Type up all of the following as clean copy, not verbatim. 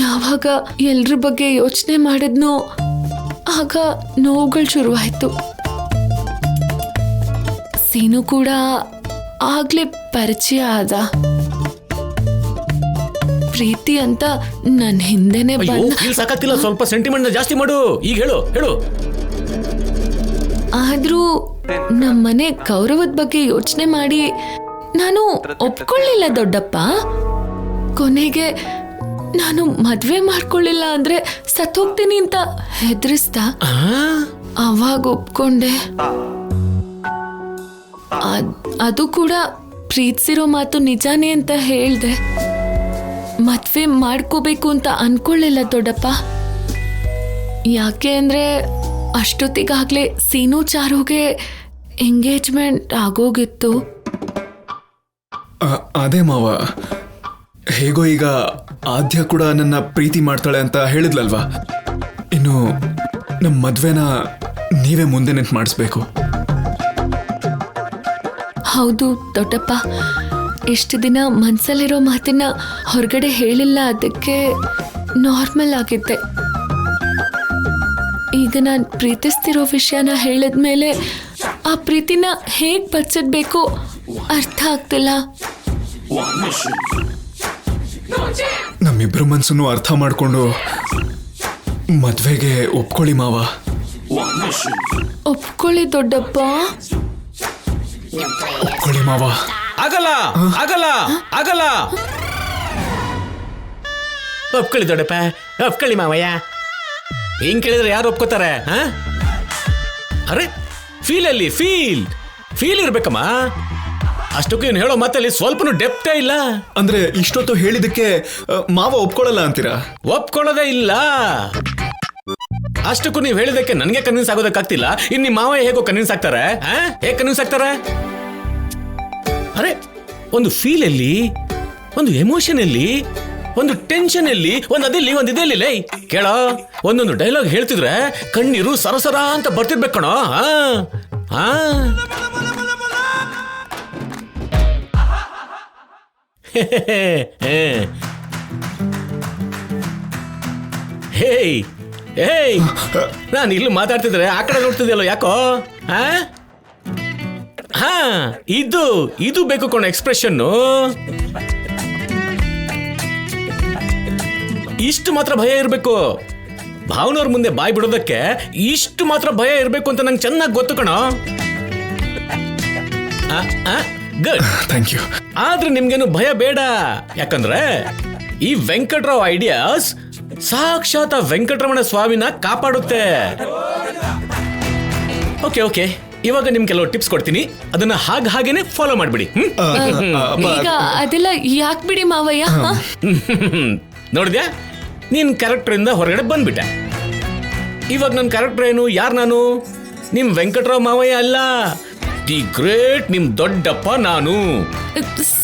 ಯಾವಾಗ ಎಲ್ರ ಬಗ್ಗೆ ಯೋಚನೆ ಮಾಡಿದ್ನೋ ಆಗ ನೋವುಗಳು ಶುರುವಾಯ್ತು. ಸೀನು ಕೂಡ ಆಗ್ಲೇ ಪರಿಚಯ ಆದ. ಪ್ರೀತಿ ಅಂತ ನನ್ನ ಹಿಂದೆನೆ ಸಾಕಾಗ್ತಿಲ್ಲ, ಸ್ವಲ್ಪ ಸೆಂಟಿಮೆಂಟ್ ಜಾಸ್ತಿ ಮಾಡು. ಈಗ ಹೇಳು ಹೇಳು. ಆದ್ರೂ ನಮ್ಮನೆ ಗೌರವದ ಬಗ್ಗೆ ಯೋಚನೆ ಮಾಡಿ ನಾನು ಒಪ್ಕೊಳ್ಳಿಲ್ಲ ದೊಡ್ಡಪ್ಪ. ಕೊನೆಗೆ ನಾನು ಮದ್ವೆ ಮಾಡ್ಕೊಳ್ಳಿಲ್ಲ ಅಂದ್ರೆ ಸತ್ತೋಗ್ತೀನಿ ಅಂತ ಹೆದರಿಸ್ದ. ಅವಾಗ ಒಪ್ಕೊಂಡೆ. ಅದು ಕೂಡ ಪ್ರೀತಿಸಿರೋ ಮಾತು ನಿಜಾನೇ ಅಂತ ಹೇಳ್ದೆ. ಮದ್ವೆ ಮಾಡ್ಕೋಬೇಕು ಅಂತ ಅನ್ಕೊಳ್ಳಿಲ್ಲ ದೊಡ್ಡಪ್ಪ. ಯಾಕೆ ಅಂದ್ರೆ ಅಷ್ಟೊತ್ತಿಗಾಗ್ಲೇ ಸೀನು ಚಾರುಗೆ ಎಂಗೇಜ್ಮೆಂಟ್ ಆಗೋಗಿತ್ತು. ಅದೇ ಮಾವ, ಹೇಗೋ ಈಗ ಆದ್ಯ ಕೂಡ ನನ್ನ ಪ್ರೀತಿ ಮಾಡ್ತಾಳೆ ಅಂತ ಹೇಳಿದ್ಲಲ್ವಾ. ಇನ್ನು ನಮ್ಮ ಮದ್ವೆನ ನೀವೇ ಮುಂದೆ ನಿಂತು ಮಾಡಿಸ್ಬೇಕು. ಹೌದು ದೊಡ್ಡಪ್ಪ, ಇಷ್ಟು ದಿನ ಮನ್ಸಲ್ಲಿರೋ ಮಾತನ್ನ ಹೊರಗಡೆ ಹೇಳಿಲ್ಲ, ಅದಕ್ಕೆ ನಾರ್ಮಲ್ ಆಗಿದ್ದೆ. ಈಗ ನಾನು ಪ್ರೀತಿಸ್ತಿರೋ ವಿಷಯನ ಹೇಳಿದ್ಮೇಲೆ ಆ ಪ್ರೀತಿನ ಹೇಗ್ ಬಚ್ಚಿಡ್ಬೇಕು ಅರ್ಥ ಆಗ್ತಿಲ್ಲ. ನಮ್ಮಿಬ್ರು ಮನ್ಸನ್ನು ಅರ್ಥ ಮಾಡ್ಕೊಂಡು ಮದ್ವೆಗೆ ಒಪ್ಕೊಳ್ಳಿ ಮಾವ. ಒಪ್ಕೊಳ್ಳಿ ದೊಡ್ಡಪ್ಪ, ಒಪ್ಕೊಳ್ಳಿ ಮಾವ. ಆಗಲ್ಲ ಆಗಲ್ಲ ಆಗಲ್ಲ. ಒಪ್ಕೊಳ್ಳಿ ದೊಡ್ಡಪ್ಪ, ಒಪ್ಕೊಳ್ಳಿ ಮಾವಯ್ಯ. ಹಿಂಗ್ ಕೇಳಿದ್ರೆ ಯಾರು ಒಪ್ಕೋತಾರೆ? ಅರೆ ಫೀಲ್ ಅಲ್ಲಿ ಫೀಲ್ ಇರ್ಬೇಕಮ್ಮ. ಅಷ್ಟಕ್ಕೂ ಏನು ಹೇಳೋ ಮಾತಲ್ಲಿ ಸ್ವಲ್ಪನೂ ಡೆಪ್ತೇ ಇಲ್ಲ. ಅಂದ್ರೆ ಇಷ್ಟೊತ್ತು ಹೇಳಿದಕ್ಕೆ ಮಾವ ಒಪ್ಕೊಳ್ಳಲ್ಲ ಅಂತೀರಾ? ಒಪ್ಕೊಳ್ಳೋದೇ ಇಲ್ಲ. ಅಷ್ಟಕ್ಕೂ ನೀವು ಹೇಳಿದಕ್ಕೆ ನನಗೆ ಕನ್ವಿನ್ಸ್ ಆಗೋದಕ್ಕಾಗ್ತಿಲ್ಲ. ಇನ್ನು ನಿಮ್ಮ ಮಾವ ಹೇಗೋ ಕನ್ವಿನ್ಸ್ ಆಗ್ತಾರೆ? ಹೇಗೆ ಕನ್ವಿನ್ಸ್ ಆಗ್ತಾರೆ? ಅರೆ ಒಂದು ಫೀಲ್ ಅಲ್ಲಿ, ಒಂದು ಎಮೋಷನ್ ಅಲ್ಲಿ, ಒಂದು ಟೆನ್ಷನ್ ಅಲ್ಲಿ, ಒಂದು ಅದಿಲ್ಲಿ ಒಂದು ಇದೆಲ್ಲಿ ಕೇಳೋ. ಒಂದೊಂದು ಡೈಲಾಗ್ ಹೇಳ್ತಿದ್ರೆ ಕಣ್ಣೀರು ಸರಸರ ಅಂತ ಬರ್ತಿರ್ಬೇಕು ಕಣೋ. ಹೇಯ್ ಹೇಯ್, ನಾನು ಇಲ್ಲಿ ಮಾತಾಡ್ತಿದ್ರೆ ಆ ಕಡೆ ನೋಡ್ತಿದ್ಯಲ್ಲ, ಯಾಕೋ? ಇದು ಬೇಕು ಕಣೋ ಎಕ್ಸ್ಪ್ರೆಷನ್ನು. ಇಷ್ಟು ಮಾತ್ರ ಭಯ ಇರಬೇಕು. ಭಾವನವ್ರ ಮುಂದೆ ಬಾಯ್ ಬಿಡೋದಕ್ಕೆ ಇಷ್ಟು ಮಾತ್ರ ಭಯ ಇರಬೇಕು ಅಂತ ನಂಗೆ ಚೆನ್ನಾಗಿ ಗೊತ್ತು ಕಣೋ. Good, thank you. ಆದ್ರೆ ನಿಮ್ಗೇನು ಭಯ ಬೇಡ. ಯಾಕಂದ್ರೆ ಈ ವೆಂಕಟರಾವ್ ಐಡಿಯಾಸ್ ಸಾಕ್ಷಾತ್ ವೆಂಕಟರಮಣ ಸ್ವಾಮಿನ ಕಾಪಾಡುತ್ತೆ. ಓಕೆ ಓಕೆ, ಇವಾಗ ನಿಮ್ ಕೆಲವು ಟಿಪ್ಸ್ ಕೊಡ್ತೀನಿ, ಅದನ್ನ ಹಾಗೇನೆ ಫಾಲೋ ಮಾಡ್ಬಿಡಿ. ಈಗ ಅದೆಲ್ಲ ಯಾಕೆ ಬಿಡಿ ಮಾವಯ್ಯ. ನೋಡಿದ್ಯಾ, ನೀನ್ ಕ್ಯಾರೆಕ್ಟರ್ ಇಂದ ಹೊರಗಡೆ ಬಂದ್ಬಿಟ್ಟೆ. ಇವಾಗ ನನ್ನ ಕ್ಯಾರೆಕ್ಟರ್ ಏನು? ಯಾರು ನಾನು? ನಿಮ್ ವೆಂಕಟರಾವ್ ಮಾವಯ್ಯ ಅಲ್ಲ, ದಿ ಗ್ರೇಟ್ ನಿಮ್ ದೊಡ್ಡಪ್ಪ ನಾನು.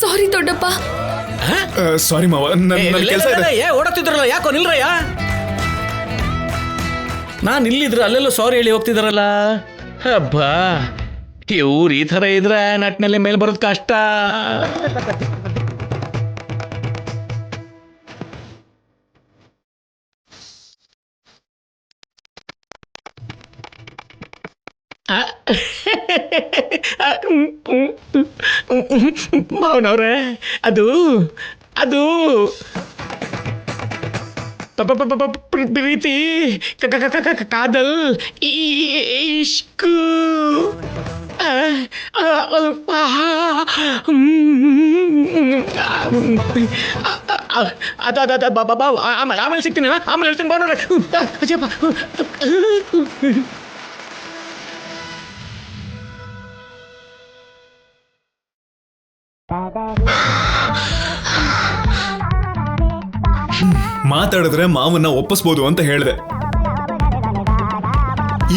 ಸಾರಿ ದೊಡ್ಡಪ್ಪ. ಸಾರಿ ಮಾವ, ಓಡತ್ತಿದ್ರಲ್ಲ, ಯಾಕೋ ನಿಲ್ರಯ್ಯ. ನಾನು ಇಲ್ಲಿದ್ರೆ ಅಲ್ಲೆಲ್ಲ ಸಾರಿ ಹೇಳಿ ಹೋಗ್ತಿದಾರಲ್ಲ. ಹಬ್ಬಾ, ಇವ್ರು ಈ ತರ ಇದ್ರೆ ನಟ್ನಲ್ಲಿ ಮೇಲೆ ಬರೋದು ಕಷ್ಟ. ಭಾವನವ್ರೆ, ಅದು ಪ್ರೀತಿ, ಕಾದಲ್, ಇಷ್ಕ್, ಆಮೇಲೆ ಸಿಗ್ತೀನಿ, ಆಮೇಲೆ ಹೇಳ್ತೀನಿ ಭಾವನವ್ರೆ. ಮಾತಾಡಿದ್ರೆ ಮಾವನ್ನ ಒಪ್ಪಿಸ್ಬೋದು ಅಂತ ಹೇಳಿದೆ.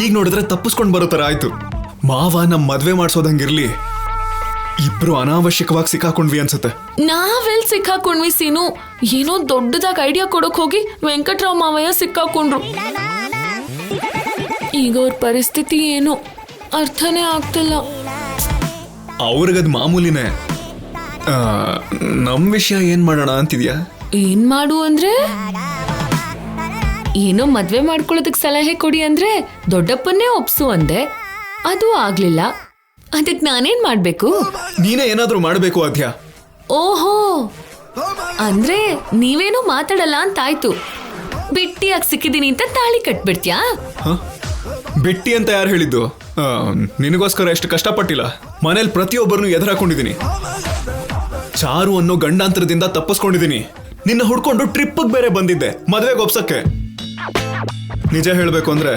ಈಗ ನೋಡಿದ್ರೆ ತಪ್ಪಿಸ್ಕೊಂಡು ಬರೋ ತರ ಆಯ್ತು. ಮಾವ ನಮ್ ಮದ್ವೆ ಮಾಡ್ಸೋದಂಗಿರ್ಲಿ, ಇಬ್ರು ಅನಾವಶ್ಯಕವಾಗಿ ಸಿಕ್ಕಾಕೊಂಡ್ವಿ ಅನ್ಸುತ್ತೆ. ನಾವೆಲ್ ಸಿಕ್ಕಾಕೊಂಡ್ವಿ ಸೀನು? ಏನೋ ದೊಡ್ಡದಾಗಿ ಐಡಿಯಾ ಕೊಡಕ್ ಹೋಗಿ ವೆಂಕಟರಾವ್ ಮಾವಯ್ಯ ಸಿಕ್ಕಾಕೊಂಡ್ರು. ಈಗ ಅವ್ರ ಪರಿಸ್ಥಿತಿ ಏನು ಅರ್ಥನೇ ಆಗ್ತಿಲ್ಲ. ಅವ್ರಿಗದ್ ಮಾಮೂಲಿನೇ. ನಮ್ ವಿಷಯ ಏನ್ ಮಾಡೋಣ ಅಂತಿದ್ಯಾ? ಏನ್ ಮಾಡು ಅಂದ್ರೆ ಏನೋ ಮದ್ವೆ ಮಾಡ್ಕೊಳ್ಳೋದಕ್ ಸಲಹೆ ಕೊಡಿ ಅಂದ್ರೆ ದೊಡ್ಡಪ್ಪನ್ನೇ ಒಪ್ಸು ಅಂದೆ, ಅದು ಆಗ್ಲಿಲ್ಲ. ಅದಕ್ ನಾನೇನ್ ಮಾಡ್ಬೇಕು? ನೀನೇ ಏನಾದ್ರೂ ಮಾಡ್ಬೇಕು ಆದ್ಯ. ಓಹೋ, ಅಂದ್ರೆ ನೀವೇನು ಮಾತಾಡಲ್ಲ ಅಂತಾಯ್ತು. ಬಿಟ್ಟಿಯಾಗಿ ಸಿಕ್ಕಿದೀನಿ ಅಂತ ತಾಳಿ ಕಟ್ಬಿಡ್ತ್ಯಾ? ಬಿಟ್ಟಿ ಅಂತ ಯಾರು ಹೇಳಿದ್ದು? ನಿನಗೋಸ್ಕರ ಎಷ್ಟು ಕಷ್ಟಪಟ್ಟಿಲ್ಲ. ಮನೇಲಿ ಪ್ರತಿಯೊಬ್ಬರನ್ನು ಎದುರಾಕೊಂಡಿದ್ದೀನಿ. ಚಾರು ಅನ್ನೋ ಗಂಡಾಂತರದಿಂದ ತಪ್ಪಿಸ್ಕೊಂಡಿದ್ದೀನಿ. ನಿನ್ನ ಹುಡ್ಕೊಂಡು ಟ್ರಿಪ್ಗೆ ಬೇರೆ ಬಂದಿದ್ದೆ ಮದ್ವೆಗೆ ಒಪ್ಸಕ್ಕೆ. ನಿಜ ಹೇಳ್ಬೇಕು ಅಂದ್ರೆ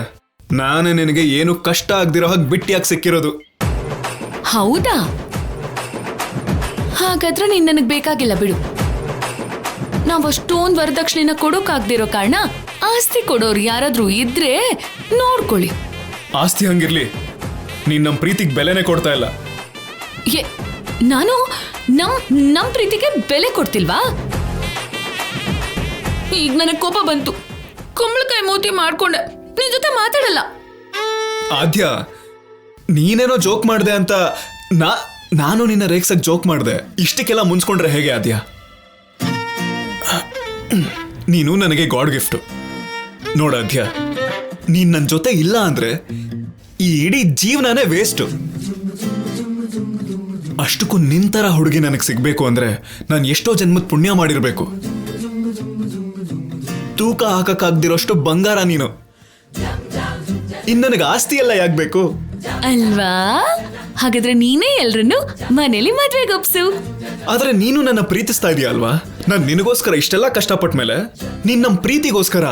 ನಾನೇ ನಿನಗೆ ಏನು ಕಷ್ಟ ಆಗ್ದಿರೋ ಹಾಗೆ ಬಿಟ್ಟಿಯಾಗಿ ಸಿಕ್ಕಿರೋದು. ಹೌದಾ? ಹಾಗಾದ್ರೆ ನೀನ್ ನನಗ್ ಬೇಕಾಗಿಲ್ಲ ಬಿಡು. ನಾವಷ್ಟೊಂದ್ ವರದಕ್ಷಿಣೆನ ಕೊಡೋಕಾಗ್ದಿರೋ ಕಾರಣ ಆಸ್ತಿ ಕೊಡೋರು ಯಾರಾದ್ರೂ ಇದ್ರೆ ನೋಡ್ಕೊಳ್ಳಿ. ಆಸ್ತಿ ಹಂಗಿರ್ಲಿ, ನೀನ್ ನಮ್ ಪ್ರೀತಿಗೆ ಬೆಲೆನೆ ಕೊಡ್ತಾ ಇಲ್ಲ. ನಾನು ನಮ್ ಪ್ರೀತಿಗೆ ಬೆಲೆ ಕೊಡ್ತಿಲ್ವಾ? ಈಗ ನನಗ್ ಕೋಪ ಬಂತು, ಕುಂಬಳಕಾಯಿ ಮೂತಿ ಮಾಡ್ಕೊಂಡೆ. ನಿನ್ ಜೊತೆ ಮಾತಾಡಲ್ಲ. ಆದ್ಯ, ನೀನೇನೋ ಜೋಕ್ ಮಾಡ್ದೆ ಅಂತ ನಾನು ನಿನ್ನ ರೇಕ್ಸಕ್ ಜೋಕ್ ಮಾಡ್ದೆ. ಇಷ್ಟಕ್ಕೆಲ್ಲ ಮುನ್ಸ್ಕೊಂಡ್ರೆ ಹೇಗೆ ಆದ್ಯ? ನೀನು ನನಗೆ ಗಾಡ್ ಗಿಫ್ಟ್. ನೋಡಾದ್ಯ, ನೀನ್ ನನ್ನ ಜೊತೆ ಇಲ್ಲ ಅಂದ್ರೆ ಈ ಇಡೀ ಜೀವನನೇ ವೇಸ್ಟ್. ಅಷ್ಟಕ್ಕೂ ನಿಂತರ ಹುಡುಗಿ ನನಗೆ ಸಿಗ್ಬೇಕು ಅಂದ್ರೆ ನಾನು ಎಷ್ಟೋ ಜನ್ಮದ ಪುಣ್ಯ ಮಾಡಿರ್ಬೇಕು. ತೂಕ ಹಾಕಕ್ಕಾಗ್ದಿರೋಷ್ಟು ಬಂಗಾರ ನೀನು. ಇನ್ ನನಗೆ ಆಸ್ತಿ ಎಲ್ಲ ಯಾಕಬೇಕು ಅಲ್ವಾ? ಹಾಗಾದ್ರೆ ನೀನೇ ಎಲ್ರನ್ನು ಮನೇಲಿ ಮದ್ವೆಗೆ ಒಪ್ಸು. ಆದ್ರೆ ನೀನು ನನ್ನ ಪ್ರೀತಿಸ್ತಾ ಇದೀಯ ಅಲ್ವಾ? ನಾನ್ ನಿನಗೋಸ್ಕರ ಇಷ್ಟೆಲ್ಲ ಕಷ್ಟಪಟ್ಟ ಮೇಲೆ ನೀನ್ ನಮ್ ಪ್ರೀತಿಗೋಸ್ಕರ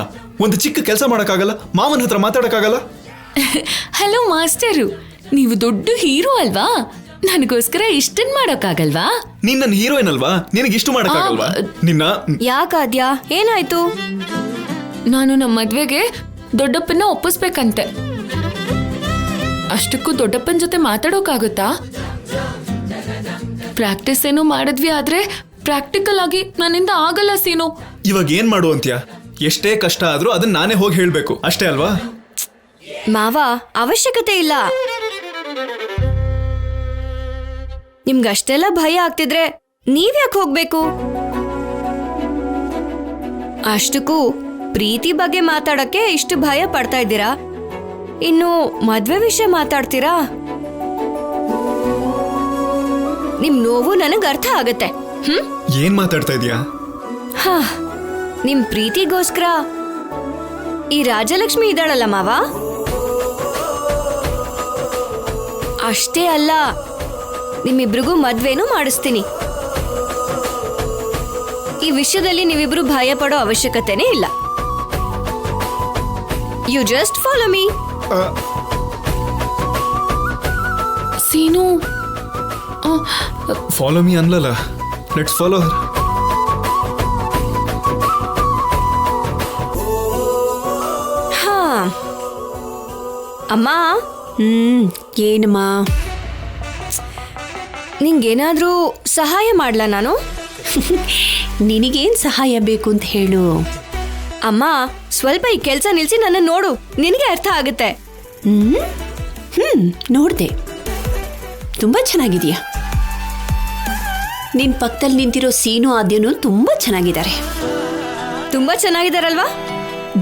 ಒಂದು ಚಿಕ್ಕ ಕೆಲಸ ಮಾಡಕ್ಕಾಗಲ್ಲ? ಮಾವನ ಹತ್ರ ಮಾತಾಡಕ್ಕಾಗಲ್ಲ? ಹಲೋ ಮಾಸ್ಟರು, ನೀವು ದೊಡ್ಡ ಹೀರೋ ಅಲ್ವಾ? ನನಗೋಸ್ಕರ ಇಷ್ಟನ್ ಮಾಡೋಕ್ಕಾಗಲ್ವಾ? ನೀನ್ ನನ್ನ ಹೀರೋಯಿನ್ ಅಲ್ವಾ? ನಿನಗೆ ಇಷ್ಟು ಮಾಡಕ್ಕಾಗಲ್ವಾ? ನಿನ್ನ ಯಾಕಾದ್ಯ, ಏನಾಯ್ತು? ನಾನು ನಮ್ಮ ಮದ್ವೆಗೆ ದೊಡ್ಡಪ್ಪನ ಒಪ್ಪಿಸ್ಬೇಕಂತೆ. ಅಷ್ಟಕ್ಕೂ ದೊಡ್ಡಪ್ಪನ ಜೊತೆ ಮಾತಾಡೋಕಾಗುತ್ತಾ? ಪ್ರಾಕ್ಟೀಸ್ ಏನೋ ಮಾಡಿದ್ವಿ, ಆದ್ರೆ ಪ್ರಾಕ್ಟಿಕಲ್ ಆಗಿ ನನ್ನಿಂದ ಆಗಲ್ಲ ಸೀನು. ಇವಾಗ ಏನ್ ಮಾಡು ಅಂತ್ಯ? ಎಷ್ಟೇ ಕಷ್ಟ ಆದ್ರೂ ಅದನ್ನ ನಾನೇ ಹೋಗಿ ಹೇಳ್ಬೇಕು ಅಷ್ಟೇ ಅಲ್ವಾ? ಮಾವ, ಅವಶ್ಯಕತೆ ಇಲ್ಲ. ನಿಮ್ಗಷ್ಟೆಲ್ಲ ಭಯ ಆಗ್ತಿದ್ರೆ ನೀವ್ಯಾಕೆ ಹೋಗ್ಬೇಕು? ಅಷ್ಟಕ್ಕೂ ಪ್ರೀತಿ ಬಗ್ಗೆ ಮಾತಾಡಕ್ಕೆ ಇಷ್ಟು ಭಯ ಪಡ್ತಾ ಇದ್ದೀರಾ, ಇನ್ನು ಮದ್ವೆ ವಿಷಯ ಮಾತಾಡ್ತೀರಾ? ನಿಮ್ ನೋವು ನನಗ್ ಅರ್ಥ ಆಗತ್ತೆ. ಏನ್ ಮಾತಾಡ್ತಾ ಇದೀಯಾ? ನಿಮ್ ಪ್ರೀತಿಗೋಸ್ಕರ ಈ ರಾಜಲಕ್ಷ್ಮಿ ಇದ್ದಾಳಲ್ಲ ಮಾವ, ಅಷ್ಟೇ ಅಲ್ಲ, ನಿಮ್ಮಿಬ್ರಿಗೂ ಮದ್ವೆನೂ ಮಾಡಿಸ್ತೀನಿ. ಈ ವಿಷಯದಲ್ಲಿ ನೀವಿಬ್ರು ಭಯ ಪಡೋ ಅವಶ್ಯಕತೆನೇ ಇಲ್ಲ. You just follow me. Seenu, follow me ಅನ್ಲಲ್ಲ, ಲೆಟ್ಸ್ ಫಾಲೋ ಹರ್. ಹಾ ಅಮ್ಮ. ಏನಮ್ಮ? ನಿಂಗೇನಾದ್ರೂ ಸಹಾಯ ಮಾಡ್ಲಾ ನಾನು? ನಿನಗೇನ್ ಸಹಾಯ ಬೇಕು ಅಂತ ಹೇಳು. ಅಮ್ಮ, ಸ್ವಲ್ಪ ಈ ಕೆಲಸ ನಿಲ್ಸಿ ನನ್ನ ನೋಡು, ನಿನಗೆ ಅರ್ಥ ಆಗುತ್ತೆ. ನೋಡ್ದೆ, ತುಂಬಾ ಚೆನ್ನಾಗಿದೆಯಾ. ನಿನ್ ಪಕ್ಕದಲ್ಲಿ ನಿಂತಿರೋ ಸೀನು ಆದ್ಯನು ತುಂಬಾ ಚೆನ್ನಾಗಿದ್ದಾರೆ. ತುಂಬಾ ಚೆನ್ನಾಗಿದಾರಲ್ವಾ?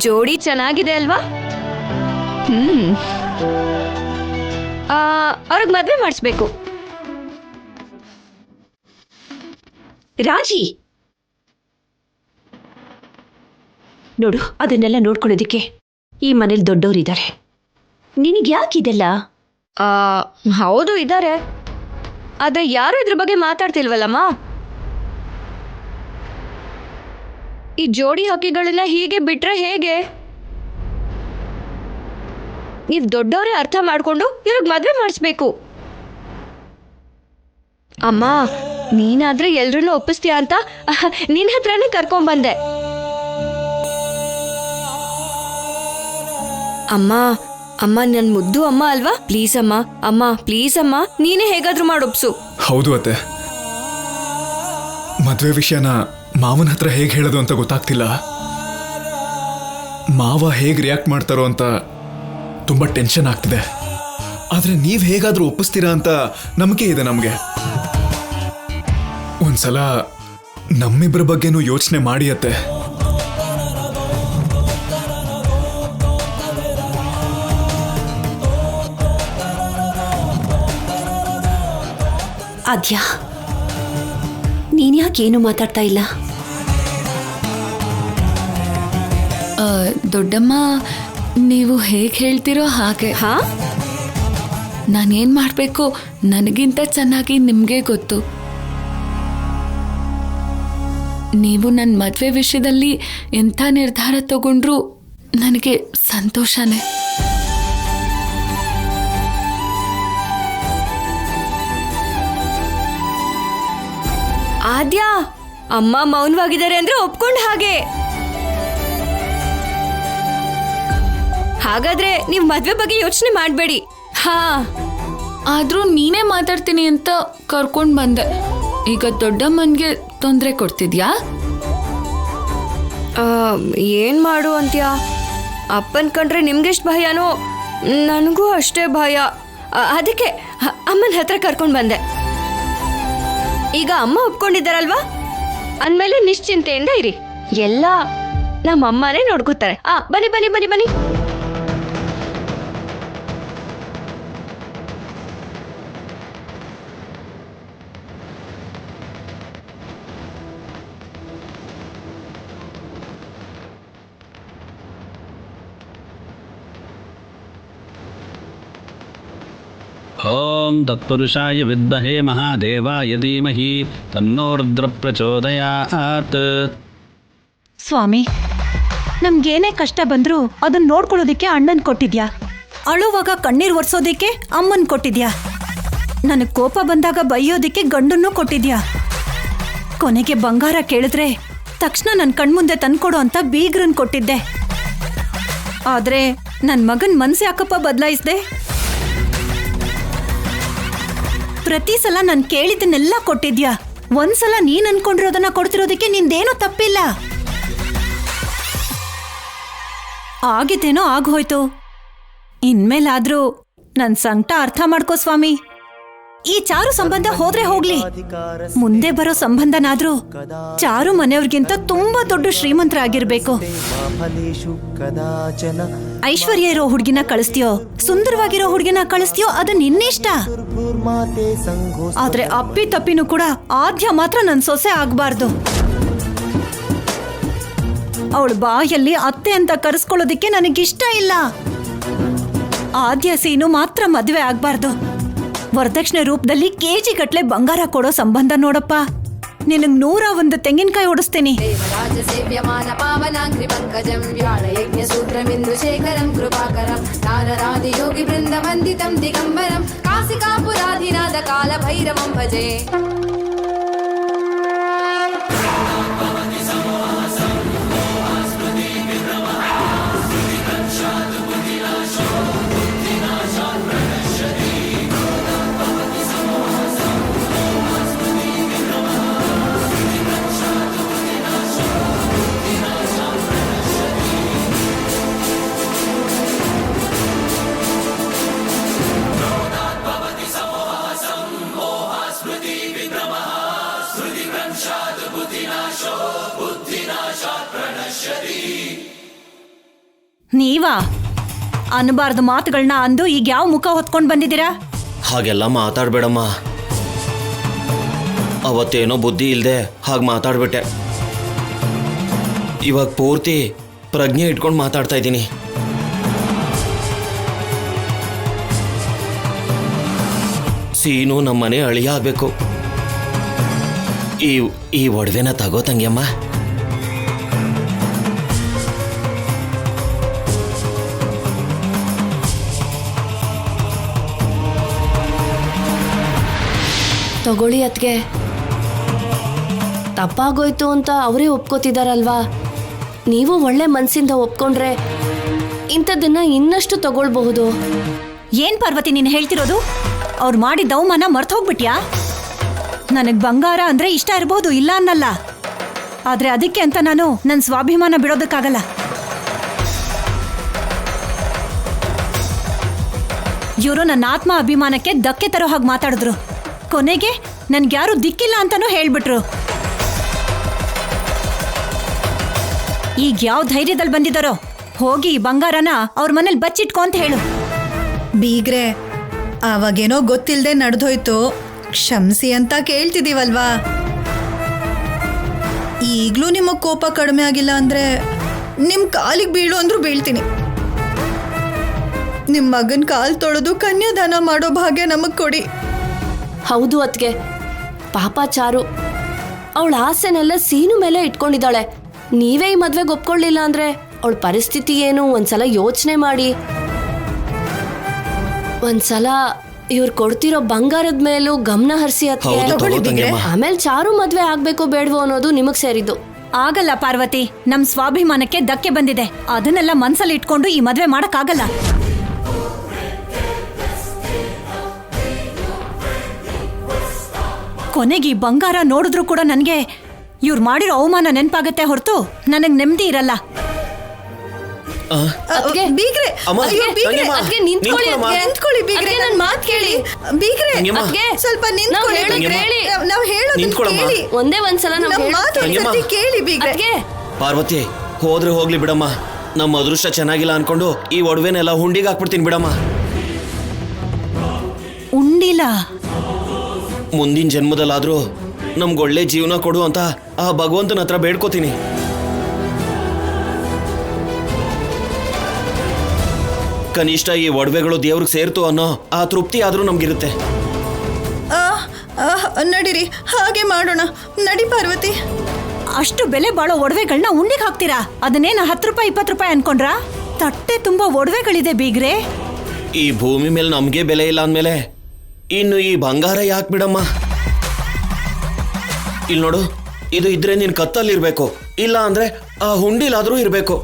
ಜೋಡಿ ಚೆನ್ನಾಗಿದೆ ಅಲ್ವಾ? ಅವ್ರಿಗೆ ಮದ್ವೆ ಮಾಡಿಸ್ಬೇಕು. ರಾಜಿ, ನೋಡು, ಅದನ್ನೆಲ್ಲ ನೋಡ್ಕೊಳ್ಳೋದಿಕ್ಕೆ ಈ ಮನೇಲಿ ದೊಡ್ಡವರಿದ್ದಾರೆ. ನಿನಗೆ ಯಾಕಿದೆಲ್ಲ? ಹೌದು ಇದ್ದಾರೆ, ಆದ್ರೆ ಯಾರು ಇದ್ರ ಬಗ್ಗೆ ಮಾತಾಡ್ತಿಲ್ವಲ್ಲಮ್ಮ. ಈ ಜೋಡಿ ಹಕ್ಕಿಗಳನ್ನ ಹೀಗೆ ಬಿಟ್ರೆ ಹೇಗೆ? ನೀವ್ ದೊಡ್ಡವರೇ ಅರ್ಥ ಮಾಡ್ಕೊಂಡು ಇವ್ರಿಗೆ ಮದ್ವೆ ಮಾಡಿಸ್ಬೇಕು. ಅಮ್ಮ, ನೀನಾದ್ರೆ ಎಲ್ರನ್ನೂ ಒಪ್ಪಿಸ್ತೀಯ ಅಂತ ನಿನ್ ಹತ್ರನೇ ಕರ್ಕೊಂಡ್ಬಂದೆ. ಅಮ್ಮ ಅಮ್ಮ, ನನ್ ಮುದ್ದು ಅಮ್ಮ ಅಲ್ವಾ? ಪ್ಲೀಸ್ ಅಮ್ಮ, ಅಮ್ಮ ಪ್ಲೀಸ್ ಅಮ್ಮ, ನೀನೇ ಹೇಗಾದ್ರೂ ಮಾಡೊಪ್ಸು. ಹೌದು ಅತ್ತೆ, ಮದ್ವೆ ವಿಷಯನ ಮಾವನ ಹತ್ರ ಹೇಗೆ ಹೇಳೋದು ಅಂತ ಗೊತ್ತಾಗ್ತಿಲ್ಲ. ಮಾವ ಹೇಗೆ ರಿಯಾಕ್ಟ್ ಮಾಡ್ತಾರೋ ಅಂತ ತುಂಬಾ ಟೆನ್ಷನ್ ಆಗ್ತಿದೆ. ಆದ್ರೆ ನೀವ್ ಹೇಗಾದ್ರೂ ಒಪ್ಪಿಸ್ತೀರಾ ಅಂತ ನಂಬಿಕೆ ಇದೆ ನಮ್ಗೆ. ಒಂದ್ಸಲ ನಮ್ಮಿಬ್ಬರ ಬಗ್ಗೆನೂ ಯೋಚನೆ ಮಾಡಿ ಅತ್ತೆ. ಆದ್ಯಾ, ನೀನ್ ಯಾಕೇನು ಮಾತಾಡ್ತಾ ಇಲ್ಲ? ದೊಡ್ಡಮ್ಮ, ನೀವು ಹೇಗೆ ಹೇಳ್ತಿರೋ ಹಾಗೆ. ಹಾ? ನಾನೇನ್ ಮಾಡ್ಬೇಕು ನನಗಿಂತ ಚೆನ್ನಾಗಿ ನಿಮ್ಗೆ ಗೊತ್ತು. ನೀವು ನನ್ನ ಮದ್ವೆ ವಿಷಯದಲ್ಲಿ ಎಂಥ ನಿರ್ಧಾರ ತಗೊಂಡ್ರು ನನಗೆ ಸಂತೋಷನೇ. ಆದ್ಯಾ, ಅಮ್ಮ ಮೌನವಾಗಿದ್ದಾರೆ ಅಂದ್ರೆ ಒಪ್ಕೊಂಡ್ ಹಾಗೆ. ಹಾಗಾದ್ರೆ ನೀವ್ ಮದ್ವೆ ಬಗ್ಗೆ ಯೋಚನೆ ಮಾಡ್ಬೇಡಿ. ಹಾ, ಆದ್ರೂ ನೀನೇ ಮಾತಾಡ್ತೀನಿ ಅಂತ ಕರ್ಕೊಂಡ್ ಬಂದೆ. ಈಗ ದೊಡ್ಡಮ್ಮನ್ಗೆ ತೊಂದರೆ ಕೊಡ್ತಿದ್ಯಾ? ಏನ್ ಮಾಡು ಅಂತ್ಯಾ? ಅಪ್ಪನ್ ಕಂಡ್ರೆ ನಿಮ್ಗೆಷ್ಟು ಭಯನೋ ನನಗೂ ಅಷ್ಟೇ ಭಯ. ಅದಕ್ಕೆ ಅಮ್ಮನ ಹತ್ರ ಕರ್ಕೊಂಡ್ ಬಂದೆ. ಈಗ ಅಮ್ಮ ಒಪ್ಕೊಂಡಿದ್ದಾರಲ್ವಾ, ಅಂದ್ಮೇಲೆ ನಿಶ್ಚಿಂತೆಯಿಂದ ಇರಿ. ಎಲ್ಲ ನಮ್ಮ ಅಮ್ಮನೇ ನೋಡ್ಕೋತಾರೆ. ಬನ್ನಿ ಬನ್ನಿ ಬನ್ನಿ ಬನ್ನಿ. ಓಂ ತತ್ಪುರುಷಾಯ ವಿದ್ಮಹೇ ಮಹಾದೇವಾಯ ಧೀಮಹಿ ತನ್ನೋ ರುದ್ರ ಪ್ರಚೋದಯಾತ್. ಸ್ವಾಮಿ, ನಮ್ಗೇನೇ ಕಷ್ಟ ಬಂದ್ರೂ ಅದನ್ನ ನೋಡ್ಕೊಳ್ಳೋದಿಕ್ಕೆ ಅಣ್ಣನ್ ಕೊಟ್ಟಿದ್ಯಾ, ಅಳುವಾಗ ಕಣ್ಣೀರ್ ಒರ್ಸೋದಿಕ್ಕೆ ಅಮ್ಮನ್ ಕೊಟ್ಟಿದ್ಯಾ, ನನಗ್ ಕೋಪ ಬಂದಾಗ ಬೈಯೋದಿಕ್ಕೆ ಗಂಡನ್ನೂ ಕೊಟ್ಟಿದ್ಯಾ, ಕೊನೆಗೆ ಬಂಗಾರ ಕೇಳಿದ್ರೆ ತಕ್ಷಣ ನನ್ ಕಣ್ಮುಂದೆ ತಂದ್ಕೊಡು ಅಂತ ಬೀಗ್ರನ್ ಕೊಟ್ಟಿದ್ದೆ. ಆದ್ರೆ ನನ್ ಮಗನ್ ಮನ್ಸ್ ಯಾಕಪ್ಪ ಬದಲಾಯಿಸ್ದೆ? ಪ್ರತಿ ಸಲ ನಾನ್ ಕೇಳಿದ್ದನ್ನೆಲ್ಲ ಕೊಟ್ಟಿದ್ಯಾ. ಒಂದ್ಸಲ ನೀನ್ ಅನ್ಕೊಂಡಿರೋದನ್ನ ಕೊಡ್ತಿರೋದಕ್ಕೆ ನಿಂದೇನೋ ತಪ್ಪಿಲ್ಲ. ಆಗಿದ್ದೇನೋ ಆಗೋಯ್ತು. ಇನ್ಮೇಲಾದ್ರೂ ನನ್ ಸಂಕಟ ಅರ್ಥ ಮಾಡ್ಕೋ ಸ್ವಾಮಿ. ಈ ಚಾರು ಸಂಬಂಧ ಹೋದ್ರೆ ಹೋಗ್ಲಿ, ಮುಂದೆ ಬರೋ ಸಂಬಂಧನಾದ್ರೂ ಚಾರು ಮನೆಯವ್ರಿಗಿಂತ ತುಂಬಾ ದೊಡ್ಡ ಶ್ರೀಮಂತರಾಗಿರ್ಬೇಕು. ಐಶ್ವರ್ಯ ಇರೋ ಹುಡ್ಗಿನ ಕಳಿಸ್ತೀಯೋ, ಸುಂದರವಾಗಿರೋ ಹುಡ್ಗಿನ ಕಳಿಸ್ತೀಯೋ, ಅದು ನಿನ್ನಿಷ್ಟ. ಆದ್ರೆ ಅಪ್ಪಿ ತಪ್ಪಿನೂ ಕೂಡ ಆದ್ಯ ಮಾತ್ರ ನನ್ ಸೊಸೆ ಆಗ್ಬಾರ್ದು. ಅವಳ ಬಾಯಲ್ಲಿ ಅತ್ತೆ ಅಂತ ಕರೆಸ್ಕೊಳ್ಳೋದಿಕ್ಕೆ ನನಗಿಷ್ಟ ಇಲ್ಲ. ಆದ್ಯ ಸೀನು ಮಾತ್ರ ಮದ್ವೆ ಆಗ್ಬಾರ್ದು. ವರದಕ್ಷಿಣೆ ರೂಪದಲ್ಲಿ ಕೆಜಿ ಗಟ್ಲೆ ಬಂಗಾರ ಕೊಡೋ ಸಂಬಂಧ ನೋಡಪ್ಪ. ನಿನಗ್ 101 ತೆಂಗಿನಕಾಯಿ ಓಡಿಸ್ತೀನಿ. ನೀವಾ ಅನ್ಬಾರ್ದು ಮಾತುಗಳನ್ನ ಅಂದು ಈಗ ಯಾವ ಮುಖ ಹೊತ್ಕೊಂಡ್ ಬಂದಿದ್ದೀರಾ? ಹಾಗೆಲ್ಲ ಮಾತಾಡ್ಬೇಡಮ್ಮ. ಅವತ್ತೇನೋ ಬುದ್ಧಿ ಇಲ್ಲದೆ ಹಾಗೆ ಮಾತಾಡ್ಬಿಟ್ಟೆ. ಇವಾಗ ಪೂರ್ತಿ ಪ್ರಜ್ಞೆ ಇಟ್ಕೊಂಡು ಮಾತಾಡ್ತಾ ಇದ್ದೀನಿ. ಸೀನು ನಮ್ಮನೆ ಅಳಿಯ ಆಗ್ಬೇಕು. ಈ ಒಡವೆನ ತಗೋ ತಂಗಿಯಮ್ಮ. ತಗೊಳ್ಳಿ ಅತ್ಗೆ. ತಪ್ಪಾಗೋಯ್ತು ಅಂತ ಅವರೇ ಒಪ್ಕೋತಿದಾರಲ್ವಾ, ನೀವು ಒಳ್ಳೆ ಮನ್ಸಿಂದ ಒಪ್ಕೊಂಡ್ರೆ ಇಂಥದ್ದನ್ನ ಇನ್ನಷ್ಟು ತಗೊಳ್ಬಹುದು. ಏನ್ ಪಾರ್ವತಿ ನೀನು ಹೇಳ್ತಿರೋದು? ಅವ್ರು ಮಾಡಿದ ಅವಮಾನ ಮರ್ತು ಹೋಗ್ಬಿಟ್ಯಾ? ನನಗ್ ಬಂಗಾರ ಅಂದ್ರೆ ಇಷ್ಟ ಇರಬಹುದು, ಇಲ್ಲ ಅನ್ನಲ್ಲ. ಆದ್ರೆ ಅದಕ್ಕೆ ಅಂತ ನಾನು ನನ್ನ ಸ್ವಾಭಿಮಾನ ಬಿಡೋದಕ್ಕಾಗಲ್ಲ. ಇವರು ನನ್ನ ಆತ್ಮ ಅಭಿಮಾನಕ್ಕೆ ಧಕ್ಕೆ ತರೋ ಹಾಗೆ ಮಾತಾಡಿದ್ರು. ಕೊನೆಗೆ ನನ್ಗ್ಯಾರು ದಿಕ್ಕಿಲ್ಲ ಅಂತಾನೂ ಹೇಳ್ಬಿಟ್ರು. ಈಗ ಯಾವ ಧೈರ್ಯದಲ್ಲಿ ಬಂದಿದ್ದಾರೋ ಹೋಗಿ ಈ ಬಂಗಾರನ ಅವ್ರ ಮನೇಲಿ ಬಚ್ಚಿಟ್ಕೊ ಅಂತ ಹೇಳು. ಬೀಗ್ರೆ, ಆವಾಗೇನೋ ಗೊತ್ತಿಲ್ಲದೆ ನಡೆದೋಯ್ತು, ಕ್ಷಮಿಸಿ ಅಂತ ಕೇಳ್ತಿದೀವಲ್ವಾ. ಈಗಲೂ ನಿಮ್ಮ ಕೋಪ ಕಡಿಮೆ ಆಗಿಲ್ಲ ಅಂದ್ರೆ ನಿಮ್ಮ ಕಾಲಿಗೆ ಬೀಳು ಅಂದ್ರೂ ಬೀಳ್ತೀನಿ. ನಿಮ್ಮ ಮಗನ ಕಾಲು ತೊಳೆದು ಕನ್ಯಾದಾನ ಮಾಡೋ ಭಾಗ್ಯ ನಮಗೆ ಕೊಡಿ. ಹೌದು ಅತ್ಗೆ, ಪಾಪ ಚಾರು ಅವಳ ಆಸೆನೆಲ್ಲ ಸೀನು ಮೇಲೆ ಇಟ್ಕೊಂಡಿದ್ದಾಳೆ. ನೀವೇ ಈ ಮದ್ವೆಗೆ ಒಪ್ಕೊಳ್ಳಿಲ್ಲ ಅಂದ್ರೆ ಅವಳ ಪರಿಸ್ಥಿತಿ ಏನು ಒಂದ್ಸಲ ಯೋಚನೆ ಮಾಡಿ. ಒಂದ್ಸಲ ಇವ್ರು ಕೊಡ್ತಿರೋ ಬಂಗಾರದ ಮೇಲೂ ಗಮನ ಹರಿಸಿ ಅತ್ಗೆ. ಆಮೇಲೆ ಚಾರು ಮದ್ವೆ ಆಗ್ಬೇಕೋ ಬೇಡವೋ ಅನ್ನೋದು ನಿಮಗ್ ಸೇರಿದ್ದು. ಆಗಲ್ಲ ಪಾರ್ವತಿ, ನಮ್ ಸ್ವಾಭಿಮಾನಕ್ಕೆ ಧಕ್ಕೆ ಬಂದಿದೆ. ಅದನ್ನೆಲ್ಲ ಮನ್ಸಲ್ಲಿ ಇಟ್ಕೊಂಡು ಈ ಮದ್ವೆ ಮಾಡಕ್ಕಾಗಲ್ಲ. ಕೊನೆಗೆ ಈ ಬಂಗಾರ ನೋಡಿದ್ರು ಕೂಡ ನನಗೆ ಇವ್ರು ಮಾಡಿರೋ ಅವಮಾನ ನೆನಪಾಗತ್ತೆ ಹೊರತು ನನಗೆ ನೆಮ್ಮದಿ ಇರಲ್ಲ. ಬೀಗ್ರೆ, ಅಯ್ಯೋ ಬೀಗ್ರೆ, ಅದ್ಕೆ ನಿಂತ್ಕೊಳ್ಳಿ ಅದ್ಕೆ. ನಿಂತ್ಕೊಳ್ಳಿ ಬೀಗ್ರೆ, ನನ್ ಮಾತ್ ಕೇಳಿ. ಬೀಗ್ರೆ ಅದ್ಕೆ ಸ್ವಲ್ಪ ನಿಂತ್ಕೊಳ್ಳಿ. ನಾವು ಹೇಳೋದನ್ನ ಕೇಳಿ. ಒಂದೇ ಒಂದ್ಸಲ ನಮ್ಮ ಮಾತು ಒಂದ್ಸತಿ ಕೇಳಿ ಬೀಗ್ರೆ. ಅದ್ಕೆ ಪಾರ್ವತಿ, ಹೋದ್ರೆ ಹೋಗ್ಲಿ ಬಿಡಮ್ಮ. ನಮ್ಮ ಅದೃಷ್ಟ ಚೆನ್ನಾಗಿಲ್ಲ ಅನ್ಕೊಂಡು ಈ ಒಡವೆನೆಲ್ಲ ಹುಂಡಿಗೆ ಹಾಕ್ಬಿಡ್ತೀನಿ ಬಿಡಮ್ಮ. ಉಂಡಿಲ್ಲ, ಮುಂದಿನ ಜನ್ಮದಲ್ಲಾದ್ರೂ ನಮ್ಗೆ ಒಳ್ಳೆ ಜೀವನ ಕೊಡು ಅಂತ ಆ ಭಗವಂತನ ಹತ್ರ ಬೇಡ್ಕೋತೀನಿ. ಕನಿಷ್ಠ ಈ ಒಡವೆಗಳು ದೇವ್ರಿಗೆ ಸೇರ್ತು ಅನ್ನೋ ಆ ತೃಪ್ತಿ ಆದ್ರೂ ನಮ್ಗಿರುತ್ತೆ. ನಡೀರಿ, ಹಾಗೆ ಮಾಡೋಣ. ನಡಿ ಪಾರ್ವತಿ. ಅಷ್ಟು ಬೆಲೆ ಬಾಳೋ ಒಡವೆಗಳನ್ನ ಉಂಡಿಗೆ ಹಾಕ್ತೀರಾ? ಅದನ್ನೇನ 10 ರೂಪಾಯಿ 20 ರೂಪಾಯಿ ಅನ್ಕೊಂಡ್ರಾ? ತಟ್ಟೆ ತುಂಬಾ ಒಡವೆಗಳಿದೆ ಬೀಗ್ರೆ. ಈ ಭೂಮಿ ಮೇಲೆ ನಮ್ಗೆ ಬೆಲೆ ಇಲ್ಲ ಅಂದ್ಮೇಲೆ ಇನ್ನು ಈ ಬಂಗಾರ ಯಾಕೆ ಬಿಡಮ್ಮ? ಇಲ್ಲಿ ನೋಡು, ಇದು ಇದ್ರೆ ನೀನ್ ಕತ್ತಲ್ಲಿರ್ಬೇಕು, ಇಲ್ಲ ಅಂದ್ರೆ ಆ ಹುಂಡಿಲಾದ್ರೂ ಇರ್ಬೇಕು.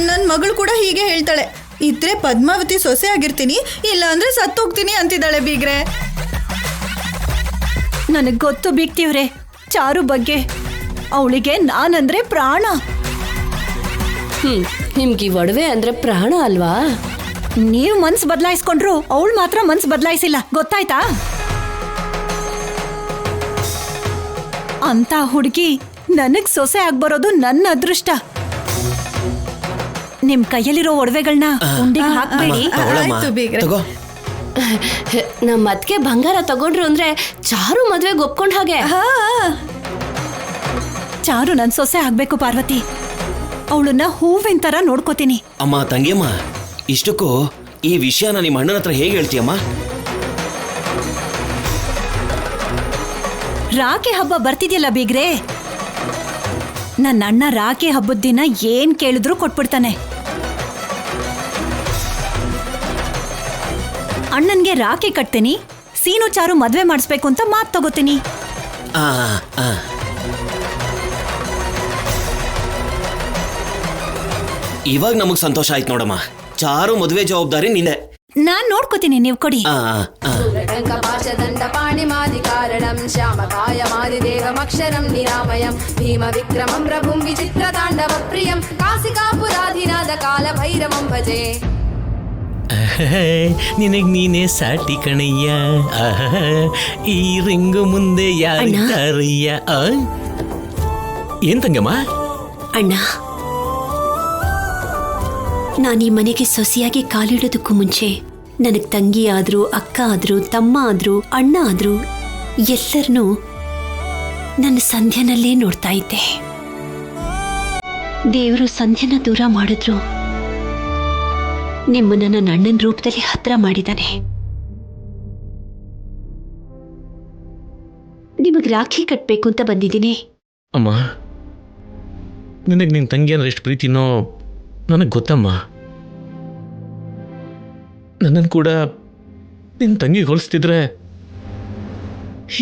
ನನ್ನ ಮಗಳು ಕೂಡ ಹೀಗೆ ಹೇಳ್ತಾಳೆ. ಇದ್ರೆ ಪದ್ಮಾವತಿ ಸೊಸೆ ಆಗಿರ್ತೀನಿ, ಇಲ್ಲ ಅಂದ್ರೆ ಸತ್ತೋಗ್ತೀನಿ ಅಂತಿದ್ದಾಳೆ ಬೀಗ್ರೆ. ನನಗ್ ಗೊತ್ತು ಬೀಗ್ತೀವ್ರೆ ಚಾರು ಬಗ್ಗೆ. ಅವಳಿಗೆ ನಾನಂದ್ರೆ ಪ್ರಾಣ. ನಿಮ್ಗೆ ಈ ಒಡವೆ ಅಂದ್ರೆ ಪ್ರಾಣ ಅಲ್ವಾ? ನೀವು ಮನ್ಸು ಬದಲಾಯಿಸ್ಕೊಂಡ್ರು ಅವಳು ಮಾತ್ರ ಮನ್ಸು ಬದಲಾಯಿಸಿಲ್ಲ, ಗೊತ್ತಾಯ್ತಾ? ಅಂತ ಹುಡುಗಿ ನನಗ್ ಸೊಸೆ ಆಗ್ಬರೋದು ನನ್ನ ಅದೃಷ್ಟ. ನಿಮ್ ಕೈಯಲ್ಲಿರೋ ಒಡವೆಗಳನ್ನ ಉಂಡಿಗೆ ಹಾಕ್ಬೇಡಿ. ಆಯ್ತು ಬೀಗ್ರೆ. ತಗೋ. ನಮ್ಮ ಅದ್ಕೆ ಬಂಗಾರ ತಗೊಂಡ್ರು ಅಂದ್ರೆ ಚಾರು ಮದ್ವೆಗೆ ಒಪ್ಕೊಂಡ್ ಹಾಗೆ. ಚಾರು ನನ್ ಸೊಸೆ ಆಗ್ಬೇಕು ಪಾರ್ವತಿ. ಅವಳನ್ನ ಹೂವಿನ ತರ ನೋಡ್ಕೋತೀನಿ. ಅಮ್ಮ, ತಂಗಿಯಮ್ಮ, ಇಷ್ಟಕ್ಕೂ ಈ ವಿಷಯನ ನಿಮ್ಮ ಅಣ್ಣನ ಹತ್ರ ಹೇಗೆ ಹೇಳ್ತೀಯಮ್ಮ? ರಾಖಿ ಹಬ್ಬ ಬರ್ತಿದ್ಯಲ್ಲ ಬೀಗ್ರೆ, ನನ್ನ ಅಣ್ಣ ರಾಖಿ ಹಬ್ಬದ ದಿನ ಏನ್ ಕೇಳಿದ್ರು ಕೊಟ್ಬಿಡ್ತಾನೆ. ಅಣ್ಣನ್ಗೆ ರಾಖಿ ಕಟ್ತೀನಿ, ಸೀನು ಚಾರು ಮದ್ವೆ ಮಾಡಿಸ್ಬೇಕು ಅಂತ ಮಾತು ತಗೋತೀನಿ. ಇವಾಗ ನಮಗ್ ಸಂತೋಷ ಆಯ್ತು ನೋಡಮ್ಮ. ಚಾರು ಮದುವೆ ಜವಾಬ್ದಾರಿ ನಿನ್ನೆ. ನಾನ್ ನೋಡ್ಕೋತೀನಿ, ನೀವ್ ಕೊಡಿ. ಶ್ಯಾಮಕಾಯಮಾದಿದೇವಮಕ್ಷರಂ ನಿರಾಮಯಂ ಭೀಮ ವಿಕ್ರಮಂ ಪ್ರಭುಂ ವಿಚಿತ್ರ ತಾಂಡವ ಪ್ರಿಯಂ ಕಾಸಿಕಾಪುರಾಧಿನಾದ ಕಾಲ ಭೈರವಂ ಭಜೆ. ನಿನಗ್ ನೀನೇ ಸಾಟಿ ಕಣಯ್ಯ, ಈ ರಿಂಗು ಮುಂದೆ ಯಾರಿದ್ದಾರಯ್ಯ. ಏನ್ ತಂಗಮ್ಮ? ಅಣ್ಣ, ನಾನು ಈ ಮನೆಗೆ ಸೊಸೆಯಾಗಿ ಕಾಲಿಡೋದಕ್ಕೂ ಮುಂಚೆ ನನಗೆ ತಂಗಿ ಆದ್ರೂ, ಅಕ್ಕ ಆದ್ರೂ, ತಮ್ಮ ಆದ್ರೂ, ಅಣ್ಣ ಆದ್ರೂ ಎಲ್ಲರನ್ನೂ ನನ್ನ ಸಂಧ್ಯಾನಲ್ಲೇ ನೋಡ್ತಾ ಇದ್ದೆ. ದೇವರು ಸಂಧ್ಯನ ದೂರ ಮಾಡಿದ್ರು, ನಿಮ್ಮನ್ನ ನನ್ನ ಅಣ್ಣನ ರೂಪದಲ್ಲಿ ಹತ್ರ ಮಾಡಿದ್ದಾನೆ. ನಿಮಗೆ ರಾಖಿ ಕಟ್ಬೇಕು ಅಂತ ಬಂದಿದ್ದೀನಿ. ಅಮ್ಮ, ನಿನಗೆ ನಿನ್ನ ತಂಗಿ ಅಂದ್ರೆ ಎಷ್ಟು ಪ್ರೀತಿನೋ ನನಗೆ ಗೊತ್ತಮ್ಮ. ನನ್ನನ್ನು ಕೂಡ ನಿನ್ನ ತಂಗಿ ಹೋಲಿಸ್ತಿದ್ರೆ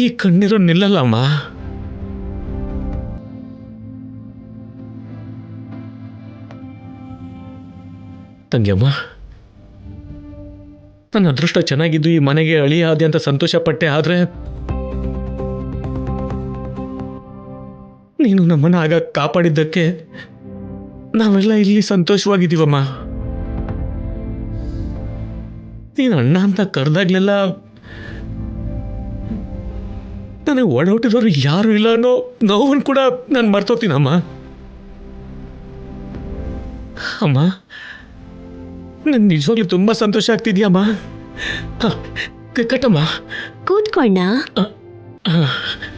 ಈ ಕಣ್ಣೀರು ನಿಲ್ಲಲ್ಲಮ್ಮ. ತಂಗಿಯಮ್ಮ, ನನ್ನ ಅದೃಷ್ಟ ಚೆನ್ನಾಗಿದ್ದು ಈ ಮನೆಗೆ ಅಳಿಯಾದೆ ಅಂತ ಸಂತೋಷ ಪಟ್ಟೆ. ಆದರೆ ನೀನು ನಮ್ಮನ್ನ ಆಗ ಕಾಪಾಡಿದ್ದಕ್ಕೆ ನಾವೆಲ್ಲ ಇಲ್ಲಿ ಸಂತೋಷವಾಗಿದ್ದೀವಮ್ಮ. ನೀನು ಅಣ್ಣ ಅಂತ ಕರೆದಾಗ್ಲೆಲ್ಲ ನನಗೆ ಒಡಹುಟ್ಟಿದವರು ಯಾರು ಇಲ್ಲ ಅನ್ನೋ ನೋವನ್ನು ಕೂಡ ನಾನು ಮರ್ತೋತೀನಮ್ಮ. ಅಮ್ಮ, ನನ್ ನಿಜವಾಗ್ಲೂ ತುಂಬಾ ಸಂತೋಷ ಆಗ್ತಿದ್ಯಮ್ಮ. ಕಟ್ಟಮ್ಮ ಕೂತ್ಕೊಳ್ಳ. ಹ, ಹ.